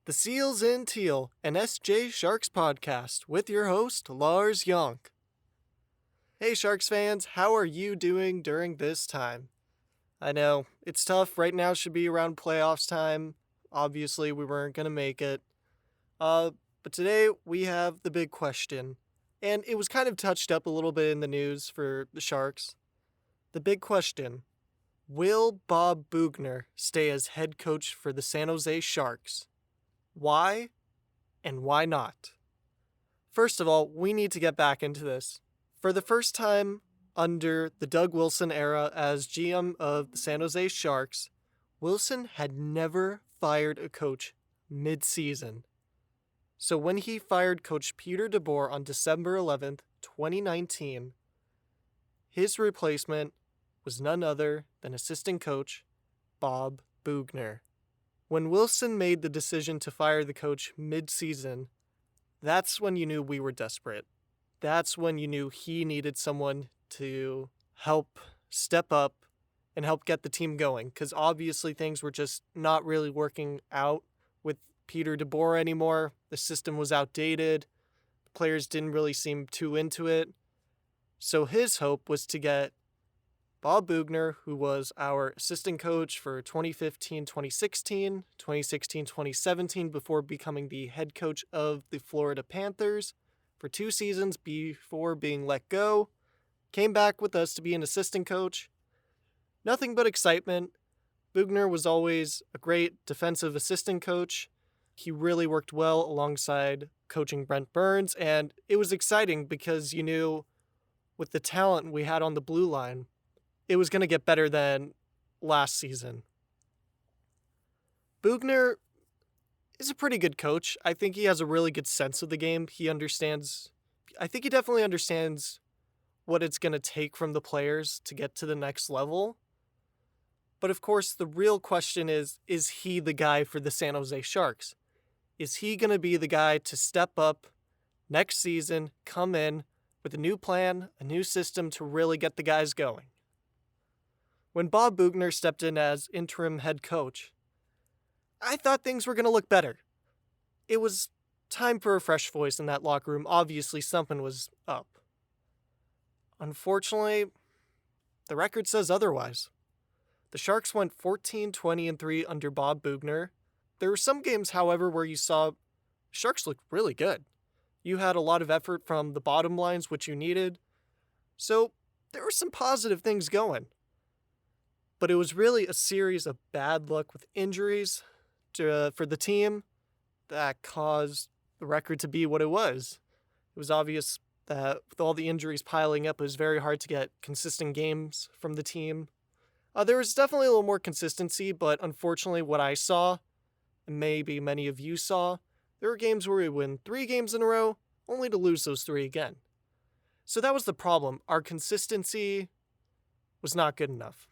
The Seals in Teal, an SJ Sharks podcast with your host, Lars Yonk. Hey Sharks fans, how are you doing during this time? I know, it's tough. Right now should be around playoffs time. Obviously, we weren't going to make it. But today we have the big question. And it was kind of touched up a little bit in the news for the Sharks. The big question: will Bob Boughner stay as head coach for the San Jose Sharks? Why and why not? First of all, we need to get back into this. For the first time under the Doug Wilson era as GM of the San Jose Sharks, Wilson had never fired a coach mid-season. So when he fired Coach Peter DeBoer on December 11th, 2019, his replacement was none other than assistant coach Bob Boughner. When Wilson made the decision to fire the coach mid-season, that's when you knew we were desperate. That's when you knew he needed someone to help step up and help get the team going, because obviously things were just not really working out with Peter DeBoer anymore. The system was outdated. The players didn't really seem too into it. So his hope was to get Bob Boughner, who was our assistant coach for 2015-2016, 2016-2017, before becoming the head coach of the Florida Panthers for 2 seasons before being let go, came back with us to be an assistant coach. Nothing but excitement. Boughner was always a great defensive assistant coach. He really worked well alongside coaching Brent Burns, and it was exciting because you knew with the talent we had on the blue line, it was going to get better than last season. Boughner is a pretty good coach. I think he has a really good sense of the game. I think he definitely understands what it's going to take from the players to get to the next level. But of course, the real question is he the guy for the San Jose Sharks? Is he going to be the guy to step up next season, come in with a new plan, a new system to really get the guys going? When Bob Boughner stepped in as interim head coach, I thought things were going to look better. It was time for a fresh voice in that locker room. Obviously, something was up. Unfortunately, the record says otherwise. The Sharks went 14-20-3 under Bob Boughner. There were some games, however, where you saw Sharks looked really good. You had a lot of effort from the bottom lines, which you needed. So there were some positive things going. But it was really a series of bad luck with injuries for the team that caused the record to be what it was. It was obvious that with all the injuries piling up, it was very hard to get consistent games from the team. There was definitely a little more consistency, but unfortunately what I saw, and maybe many of you saw, there were games where we win 3 games in a row, only to lose those 3 again. So that was the problem. Our consistency was not good enough.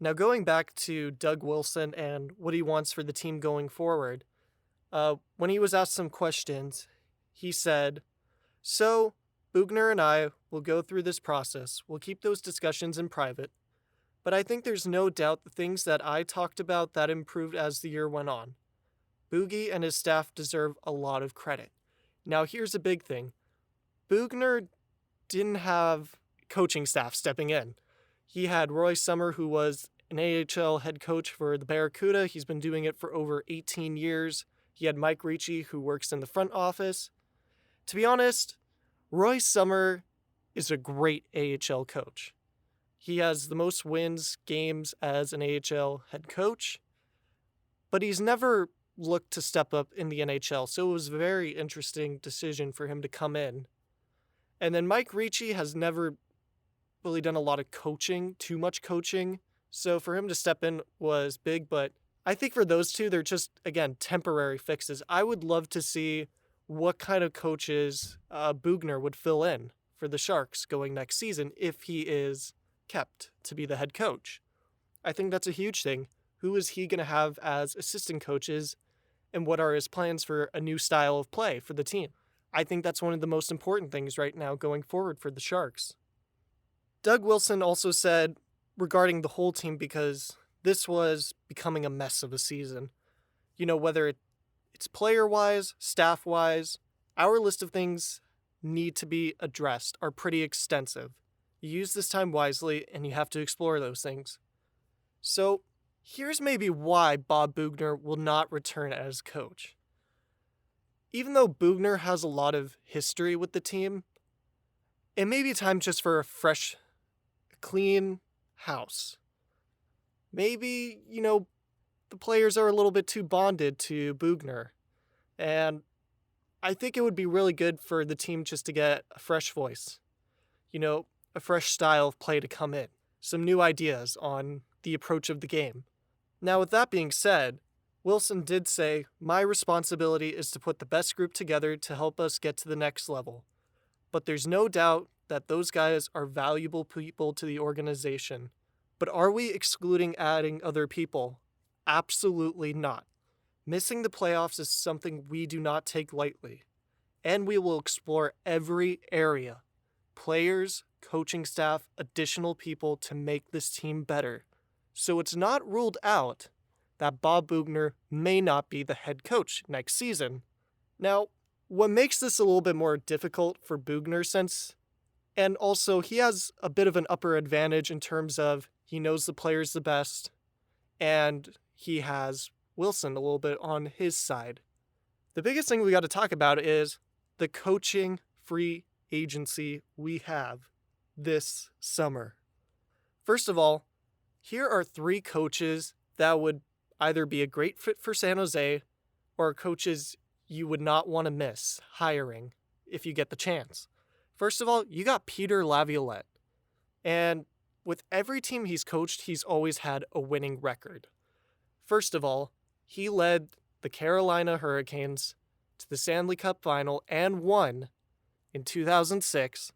Now, going back to Doug Wilson and what he wants for the team going forward, when he was asked some questions, he said, "So, Boughner and I will go through this process. We'll keep those discussions in private. But I think there's no doubt the things that I talked about that improved as the year went on. Boogie and his staff deserve a lot of credit." Now, here's a big thing. Boughner didn't have coaching staff stepping in. He had Roy Sommer, who was an AHL head coach for the Barracuda. He's been doing it for over 18 years. He had Mike Ricci, who works in the front office. To be honest, Roy Sommer is a great AHL coach. He has the most wins games as an AHL head coach, but he's never looked to step up in the NHL, so it was a very interesting decision for him to come in. And then Mike Ricci has never really done a lot of coaching, too much coaching. So for him to step in was big, but I think for those two, they're just, again, temporary fixes. I would love to see what kind of coaches Boughner would fill in for the Sharks going next season if he is kept to be the head coach. I think that's a huge thing. Who is he going to have as assistant coaches, and what are his plans for a new style of play for the team? I think that's one of the most important things right now going forward for the Sharks. Doug Wilson also said regarding the whole team, because this was becoming a mess of a season, whether it It's player-wise, staff-wise. Our list of things need to be addressed are pretty extensive. You use this time wisely, and you have to explore those things. So, here's maybe why Bob Boughner will not return as coach. Even though Boughner has a lot of history with the team, it may be time just for a fresh, clean house. Maybe, the players are a little bit too bonded to Boughner, and I think it would be really good for the team just to get a fresh voice, a fresh style of play to come in, some new ideas on the approach of the game. Now, with that being said, Wilson did say, "My responsibility is to put the best group together to help us get to the next level. But there's no doubt that those guys are valuable people to the organization. But are we excluding adding other people? Absolutely not. Missing the playoffs is something we do not take lightly. And we will explore every area. Players, coaching staff, additional people to make this team better. So it's not ruled out that Bob Boughner may not be the head coach next season." Now, what makes this a little bit more difficult for Boughner and also he has a bit of an upper advantage in terms of he knows the players the best, and he has Wilson a little bit on his side. The biggest thing we got to talk about is the coaching free agency we have this summer. First of all, here are 3 coaches that would either be a great fit for San Jose or coaches you would not want to miss hiring if you get the chance. First of all, you got Peter Laviolette. And with every team he's coached, he's always had a winning record. First of all, he led the Carolina Hurricanes to the Stanley Cup final and won in 2006.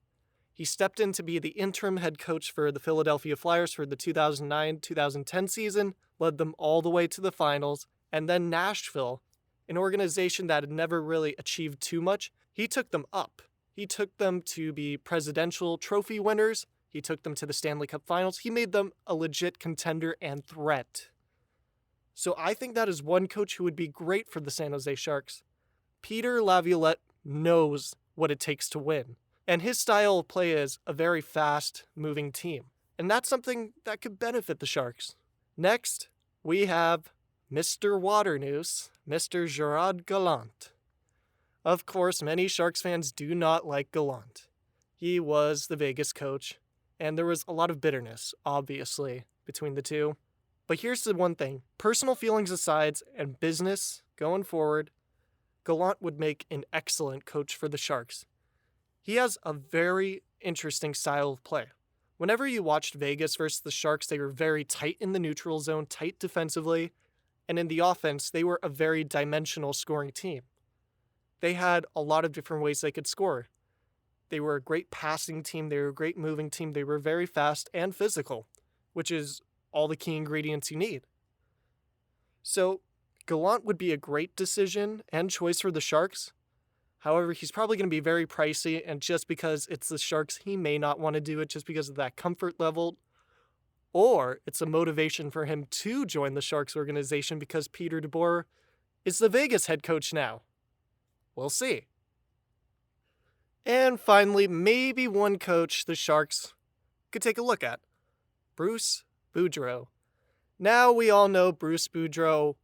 He stepped in to be the interim head coach for the Philadelphia Flyers for the 2009-2010 season, led them all the way to the finals, and then Nashville, an organization that had never really achieved too much, he took them up. He took them to be presidential trophy winners. He took them to the Stanley Cup finals. He made them a legit contender and threat. So I think that is one coach who would be great for the San Jose Sharks. Peter Laviolette knows what it takes to win. And his style of play is a very fast-moving team. And that's something that could benefit the Sharks. Next, we have Mr. Waternoose, Mr. Gerard Gallant. Of course, many Sharks fans do not like Gallant. He was the Vegas coach, and there was a lot of bitterness, obviously, between the two. But here's the one thing. Personal feelings aside and business going forward, Gallant would make an excellent coach for the Sharks. He has a very interesting style of play. Whenever you watched Vegas versus the Sharks, they were very tight in the neutral zone, tight defensively, and in the offense, they were a very dimensional scoring team. They had a lot of different ways they could score. They were a great passing team, they were a great moving team, they were very fast and physical, which is all the key ingredients you need. So, Gallant would be a great decision and choice for the Sharks. However, he's probably going to be very pricey, and just because it's the Sharks, he may not want to do it just because of that comfort level. Or it's a motivation for him to join the Sharks organization because Peter DeBoer is the Vegas head coach now. We'll see. And finally, maybe one coach the Sharks could take a look at. Bruce Boudreau. Now we all know Bruce Boudreau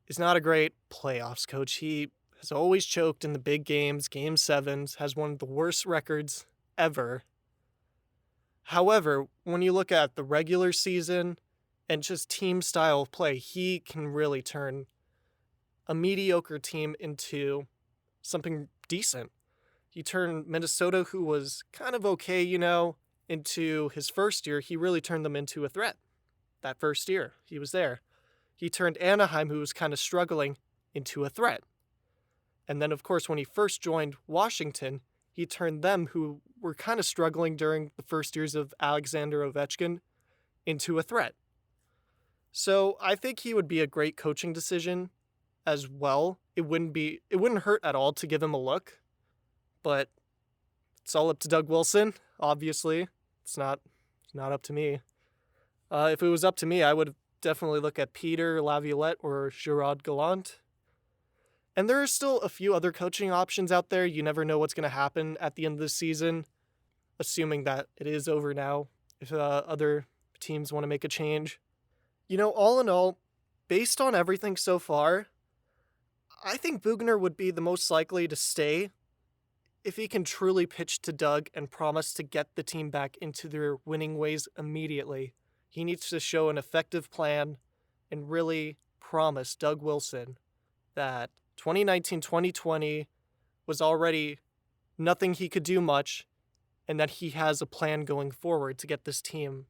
is not a great playoffs coach. He has always choked in the big games, Game 7s, has one of the worst records ever. However, when you look at the regular season and just team style of play, he can really turn a mediocre team into something decent. He turned Minnesota, who was kind of okay, into his first year. He really turned them into a threat. That first year, he was there. He turned Anaheim, who was kind of struggling, into a threat. And then, of course, when he first joined Washington, he turned them, who were kind of struggling during the first years of Alexander Ovechkin, into a threat. So I think he would be a great coaching decision as well. It wouldn't hurt at all to give him a look, but it's all up to Doug Wilson, obviously. It's not up to me. If it was up to me, I would definitely look at Peter Laviolette or Gerard Gallant. And there are still a few other coaching options out there. You never know what's going to happen at the end of the season, assuming that it is over now, if other teams want to make a change. All in all, based on everything so far, I think Boughner would be the most likely to stay if he can truly pitch to Doug and promise to get the team back into their winning ways immediately. He needs to show an effective plan and really promise Doug Wilson that 2019-2020 was already nothing he could do much, and that he has a plan going forward to get this team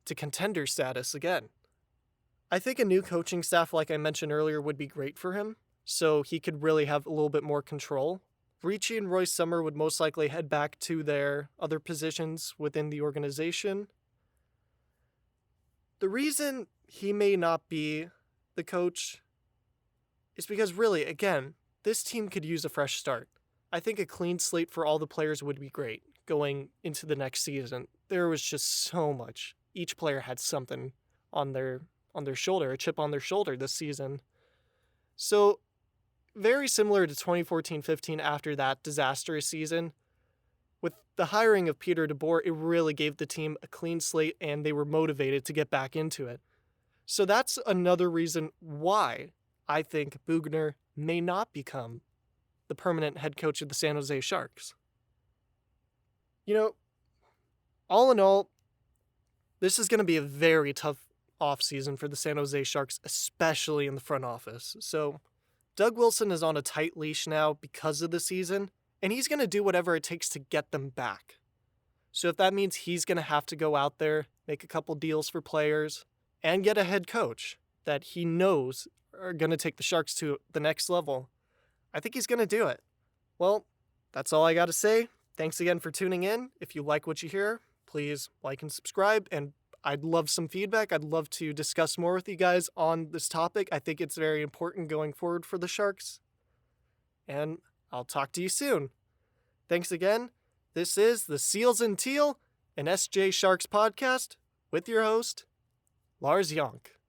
to contender status again. I think a new coaching staff, like I mentioned earlier, would be great for him, so he could really have a little bit more control. Ricci and Royce Summer would most likely head back to their other positions within the organization. The reason he may not be the coach is because really, again, this team could use a fresh start. I think a clean slate for all the players would be great going into the next season. There was just so much. Each player had something on their shoulder, a chip on their shoulder this season. So very similar to 2014-15 after that disastrous season. With the hiring of Peter DeBoer, it really gave the team a clean slate and they were motivated to get back into it. So that's another reason why I think Boughner may not become the permanent head coach of the San Jose Sharks. All in all, this is going to be a very tough offseason for the San Jose Sharks, especially in the front office. So Doug Wilson is on a tight leash now because of the season, and he's going to do whatever it takes to get them back. So if that means he's going to have to go out there, make a couple deals for players, and get a head coach that he knows are going to take the Sharks to the next level, I think he's going to do it. Well, that's all I got to say. Thanks again for tuning in. If you like what you hear, please like and subscribe, and I'd love some feedback. I'd love to discuss more with you guys on this topic. I think it's very important going forward for the Sharks. And I'll talk to you soon. Thanks again. This is the Seals and Teal, an SJ Sharks podcast with your host, Lars Yonk.